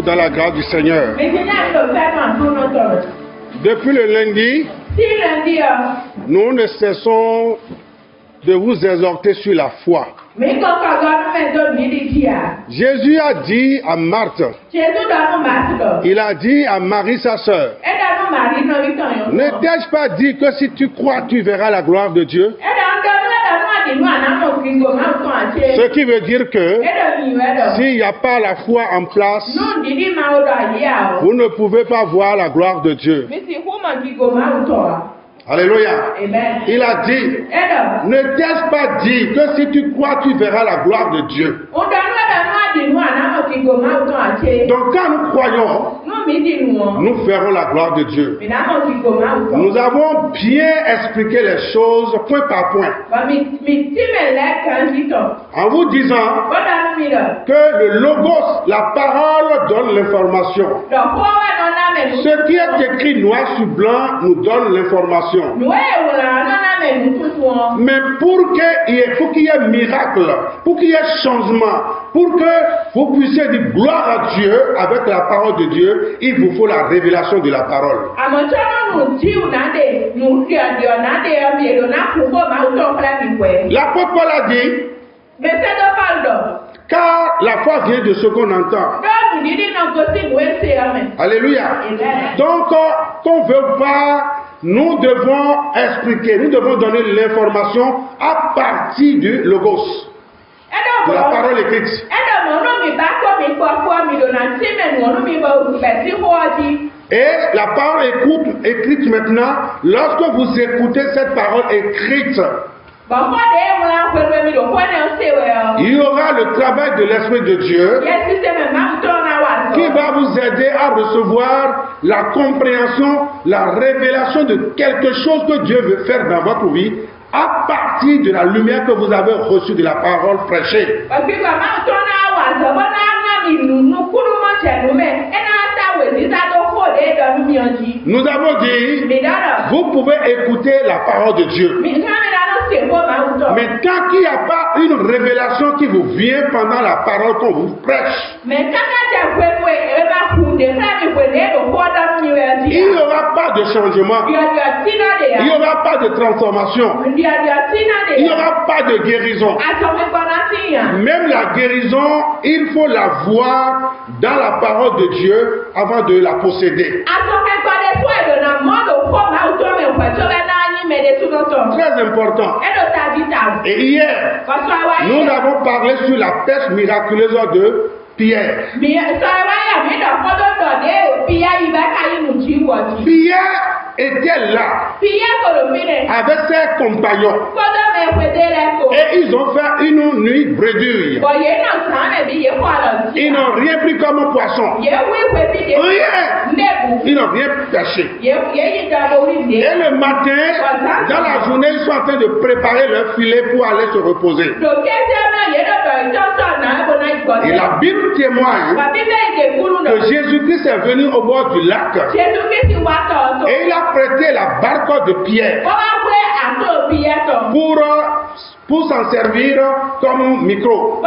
dans la grâce du Seigneur. Depuis le lundi, nous ne cessons de vous exhorter sur la foi. Jésus a dit à Marthe, il a dit à Marie sa sœur, ne t'ai-je pas dit que si tu crois, tu verras la gloire de Dieu? Ce qui veut dire que s'il n'y a pas la foi en place, vous ne pouvez pas voir la gloire de Dieu. Alléluia. Il a dit, ne t'ai-je pas dit que si tu crois, tu verras la gloire de Dieu? Donc quand nous croyons, nous verrons la gloire de Dieu. Nous avons bien expliqué les choses point par point, en vous disant que le logos, la parole, donne l'information. Ce qui est écrit noir sur blanc nous donne l'information. Mais pour qu'il y ait miracle, pour qu'il y ait changement, pour que vous puissiez dire gloire à Dieu avec la parole de Dieu, il vous faut la révélation de la parole. L'apôtre Paul a dit, car la foi vient de ce qu'on entend. Alléluia. Donc, qu'on veut voir, nous devons expliquer, nous devons donner l'information à partir du logos, de la parole écrite. Et la parole écrite maintenant, lorsque vous écoutez cette parole écrite, il y aura le travail de l'Esprit de Dieu qui va vous aider à recevoir la compréhension, la révélation de quelque chose que Dieu veut faire dans votre vie à partir de la lumière que vous avez reçue de la parole prêchée. Nous avons dit, vous pouvez écouter la parole de Dieu. Mais tant qu'il n'y a pas une révélation qui vous vient pendant la parole qu'on vous prêche, il n'y aura pas de changement, il n'y aura pas de transformation, il n'y aura pas de guérison. Même la guérison, il faut la voir dans la parole de Dieu avant de la posséder. Très important. Et hier, nous avons parlé sur la pêche miraculeuse de Pierre. Pierre était là avec ses compagnons et ils ont fait une nuit bredouille. Ils n'ont rien pris comme poisson, rien. Ils n'ont rien pêché. Et le matin, dans la journée, ils sont en train de préparer leur filet pour aller se reposer. Et la Bible témoigne que Jésus-Christ est venu au bord du lac et il a prêté la barque de Pierre pour s'en servir comme micro.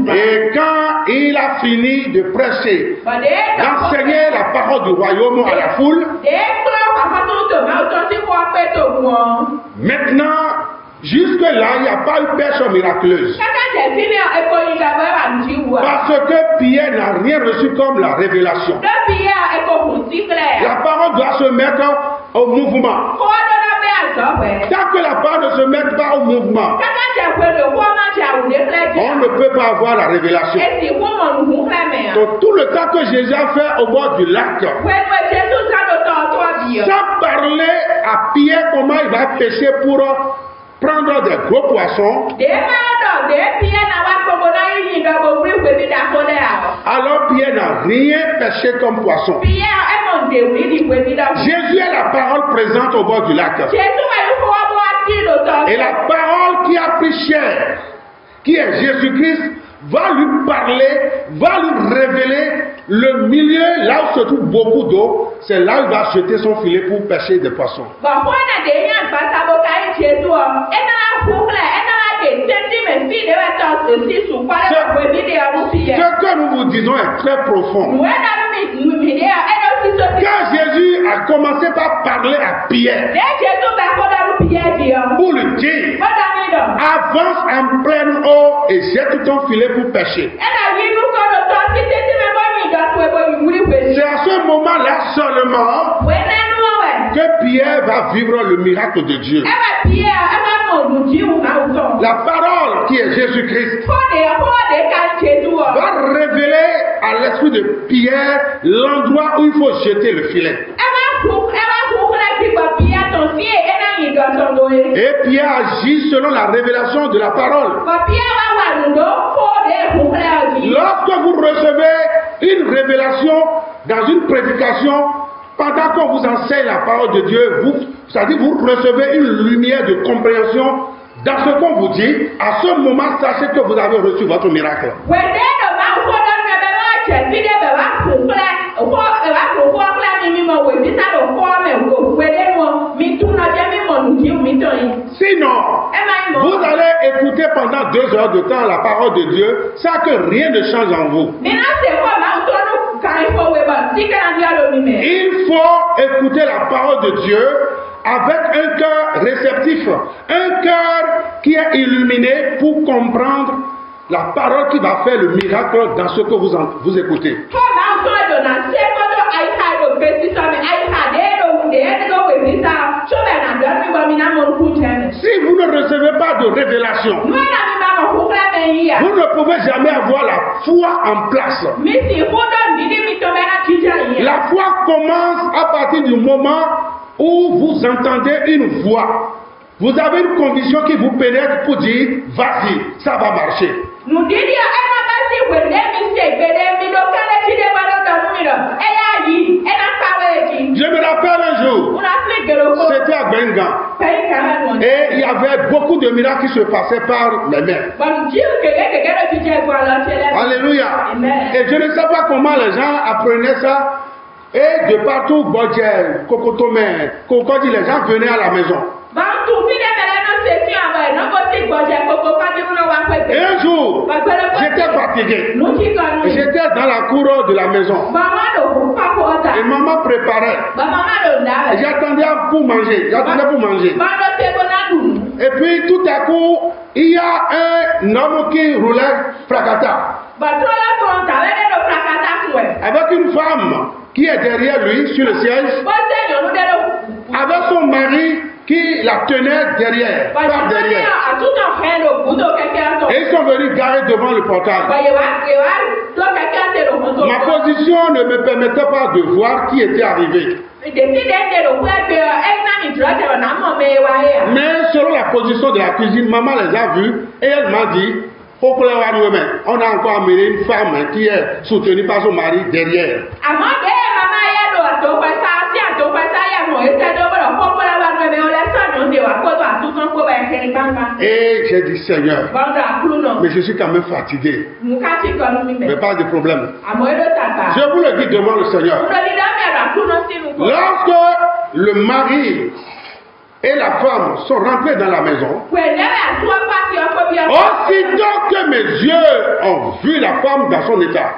Et quand il a fini de prêcher, d'enseigner la parole du royaume à la foule, maintenant, jusque-là, il n'y a pas eu pêche miraculeuse. Parce que Pierre n'a rien reçu comme la révélation. La parole doit se mettre au mouvement. Tant que la parole ne se met pas au mouvement, on ne peut pas avoir la révélation. Donc tout le temps que Jésus a fait au bord du lac, sans parler à Pierre comment il va pêcher pour prendre des gros poissons, alors Pierre n'a rien pêché comme poisson. Jésus est la parole présente au bord du lac. Et la parole qui a pris chair, qui est Jésus-Christ, va lui parler, va lui révéler le milieu, là où se trouve beaucoup d'eau, c'est là où il va jeter son filet pour pêcher des poissons. Ce que nous vous disons est très profond. Quand Jésus a commencé par parler à Pierre pour lui dire, avance en pleine eau et jette ton filet pour pêcher. C'est à ce moment-là seulement que Pierre va vivre le miracle de Dieu. La parole qui est Jésus-Christ va révéler à l'esprit de Pierre l'endroit où il faut jeter le filet. Et Pierre agit selon la révélation de la parole. Lorsque vous recevez une révélation dans une prédication, pendant qu'on vous enseigne la parole de Dieu, c'est-à-dire vous recevez une lumière de compréhension dans ce qu'on vous dit, à ce moment, sachez que vous avez reçu votre miracle. Sinon, vous allez écouter pendant 2 heures de temps la parole de Dieu, sans que rien ne change en vous. Il faut écouter la parole de Dieu avec un cœur réceptif, un cœur qui est illuminé pour comprendre la parole qui va faire le miracle dans ce que vous écoutez. Si vous ne recevez pas de révélation, vous ne pouvez jamais avoir la foi en place. La foi commence à partir du moment où vous entendez une voix. Vous avez une conviction qui vous pénètre pour dire, vas-y, ça va marcher. Je me rappelle un jour, c'était à Benga, et il y avait beaucoup de miracles qui se passaient par les mains. Alléluia. Et je ne sais pas comment les gens apprenaient ça. Et de partout, Bodjel, Kokotomé, Kokodi, les gens venaient à la maison. Et un jour, j'étais fatigué. J'étais dans la cour de la maison. Et maman préparait. Et j'attendais pour manger. Et puis tout à coup, il y a un homme qui roulait fracata. Avec une femme qui est derrière lui sur le siège. Avec son mari qui la tenait derrière, par derrière. Et ils sont venus garer devant le portail. Ma position ne me permettait pas de voir qui était arrivé. Mais selon la position de la cuisine, maman les a vus et elle m'a dit, on a encore amené une femme qui est soutenue par son mari derrière. Et j'ai dit, Seigneur, mais je suis quand même fatigué. Mais pas de problème. Je vous le dis devant le Seigneur. Lorsque le mari et la femme sont rentrés dans la maison, aussitôt que mes yeux ont vu la femme dans son état,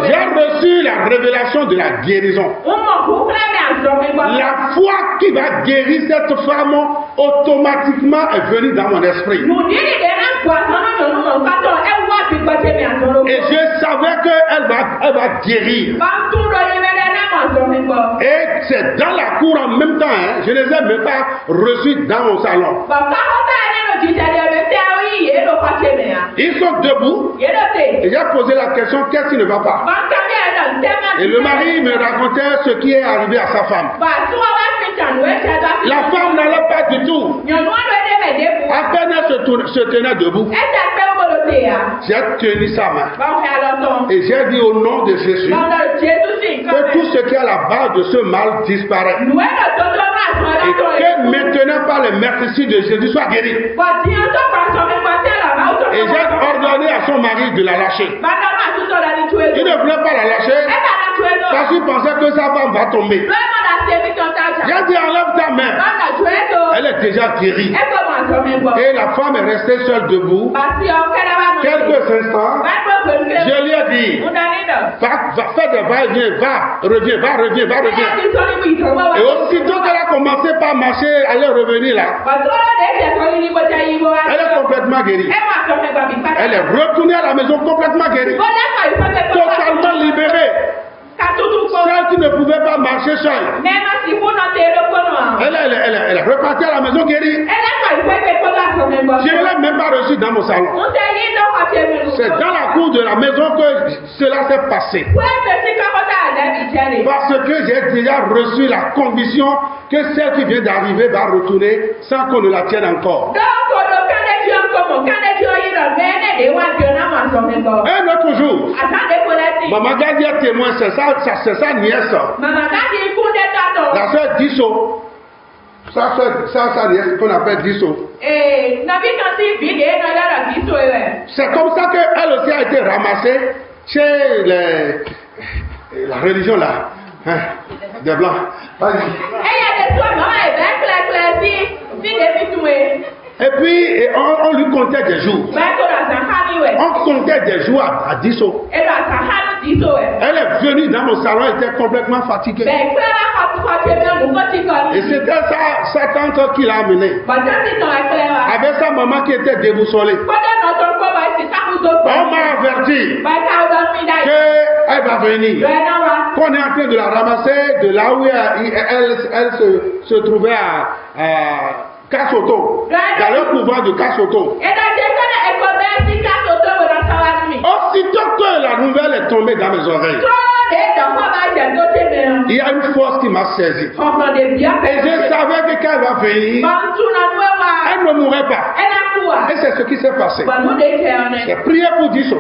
j'ai reçu la révélation de la guérison. La foi qui va guérir cette femme automatiquement est venue dans mon esprit. Et je savais qu'elle va guérir. Et c'est dans la cour en même temps, hein, je ne les ai même pas reçus dans mon salon. Ils sont debout et j'ai posé la question, qu'est-ce qui ne va pas? Et le mari me racontait ce qui est arrivé à sa femme. La femme n'allait pas du tout. À peine elle se tenait debout. J'ai tenu sa main et j'ai dit au nom de Jésus que tout ce qui est à la base de ce mal disparaît. Et que maintenant par les merci de Jésus soit guéri. Et j'ai ordonné à son mari de la lâcher. Il ne voulait pas la lâcher parce qu'il pensait que sa femme va tomber. J'ai dit enlève ta main. elle est déjà guérie. Et la femme est restée seule debout. Quelques instants, je lui ai dit, va faire des va-et-vient, reviens. Et aussitôt qu'elle a commencé par marcher, elle est revenue là. Elle est complètement guérie. Elle est retournée à la maison complètement guérie. Totalement libérée. Celle qui ne pouvait pas marcher seule. Elle est repartie à la maison guérie. Je ne l'ai même pas reçue dans mon salon. C'est dans la cour de la maison que cela s'est passé. Parce que j'ai déjà reçu la conviction que celle qui vient d'arriver va retourner sans qu'on ne la tienne encore. Un autre jour, Maman Gadi a témoin, c'est sa nièce. La soeur Disso. Sa nièce qu'on appelle Disso. C'est comme ça qu'elle aussi a été ramassée chez la religion là. Hein, des blancs. Vas-y. Et puis, on lui comptait des jours. On comptait des jours à Disso. Elle est venue dans mon salon, elle était complètement fatiguée. Et c'était sa tante qui l'a amenée. Avec sa maman qui était déboussolée. On m'a averti qu'elle va venir. Qu'on est en train de la ramasser de là où elle se trouvait à Kassoto, dans le pouvoir de Kassoto. Aussitôt que la nouvelle est tombée dans mes oreilles, il y a une force qui m'a saisi. Et je savais que quand elle va venir, elle ne mourrait pas. Et c'est ce qui s'est passé. J'ai prié pour Disso.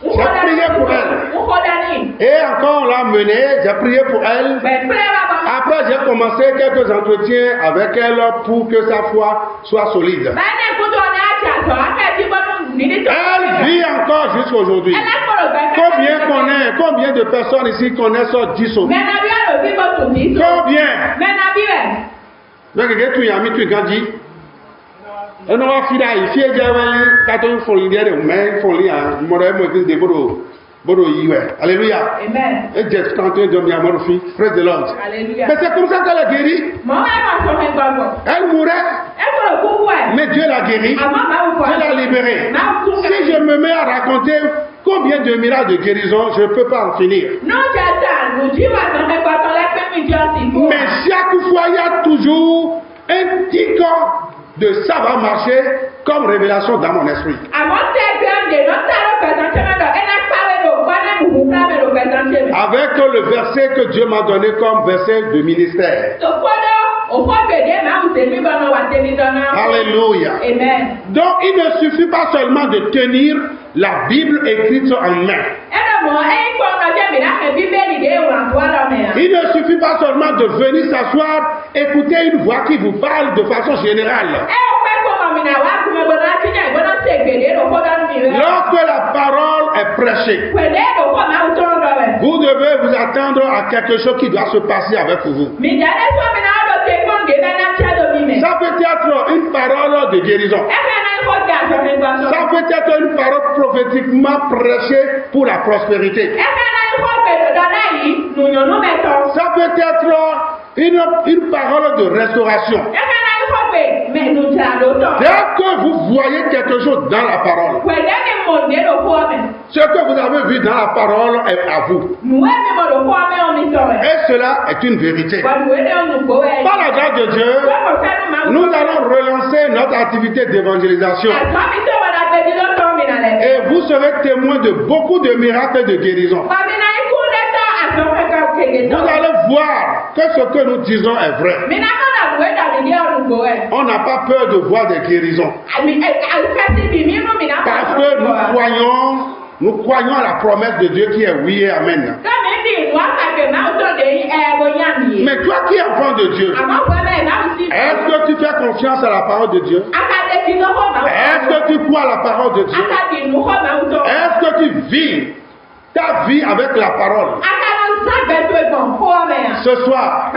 J'ai prié pour elle. Et encore on l'a menée, j'ai prié pour elle. Après j'ai commencé quelques entretiens avec elle pour que sa foi soit solide. Elle vit encore jusqu'à aujourd'hui. Combien de personnes ici connaissent Disso? Combien? Alléluia. Amen. Praise the Lord. Mais c'est comme ça qu'elle a guéri. Elle mourait. Mais Dieu l'a guérie. Dieu l'a libérée. Si je me mets à raconter combien de miracles de guérison, je ne peux pas en finir. Mais chaque fois, il y a toujours un petit corps de ça va marcher comme révélation dans mon esprit. Avec le verset que Dieu m'a donné comme verset de ministère. Alléluia. Amen. Donc il ne suffit pas seulement de tenir la Bible écrite en main. Il ne suffit pas seulement de venir s'asseoir, écouter une voix qui vous parle de façon générale. Lorsque la parole est prêchée, vous devez vous attendre à quelque chose qui doit se passer avec vous. Ça peut être une parole de guérison. Ça peut être une parole prophétiquement prêchée pour la prospérité. Ça peut être une parole de restauration. Dès que vous voyez quelque chose dans la parole, ce que vous avez vu dans la parole est à vous. Et cela est une vérité. Par la grâce de Dieu, nous allons relancer notre activité d'évangélisation. Et vous serez témoins de beaucoup de miracles de guérison. Vous allez voir que ce que nous disons est vrai. On n'a pas peur de voir des guérisons. Parce que nous croyons à la promesse de Dieu qui est oui et amen. Mais toi qui es enfant de Dieu, est-ce que tu fais confiance à la parole de Dieu? Est-ce que tu crois à la parole de Dieu? Est-ce que tu vis ta vie avec la parole? Ce soir,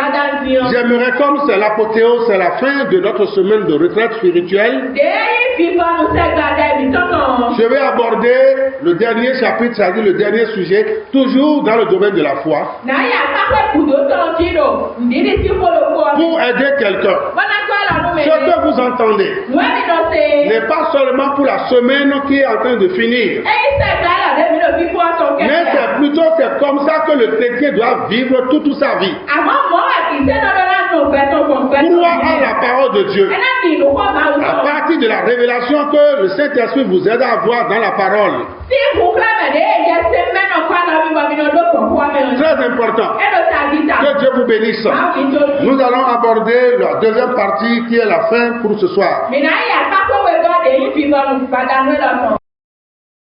j'aimerais, comme c'est l'apothéose, c'est la fin de notre semaine de retraite spirituelle, je vais aborder le dernier chapitre, c'est-à-dire le dernier sujet, toujours dans le domaine de la foi, pour aider quelqu'un. Ce que vous entendez n'est pas seulement pour la semaine qui est en train de finir, mais c'est plutôt comme ça que le chrétien doit vivre toute sa vie. Croire à la parole de Dieu, à partir de la révélation que le Saint-Esprit vous aide à avoir dans la parole. Très important. Que Dieu vous bénisse. Nous allons aborder la deuxième partie qui est la fin pour ce soir.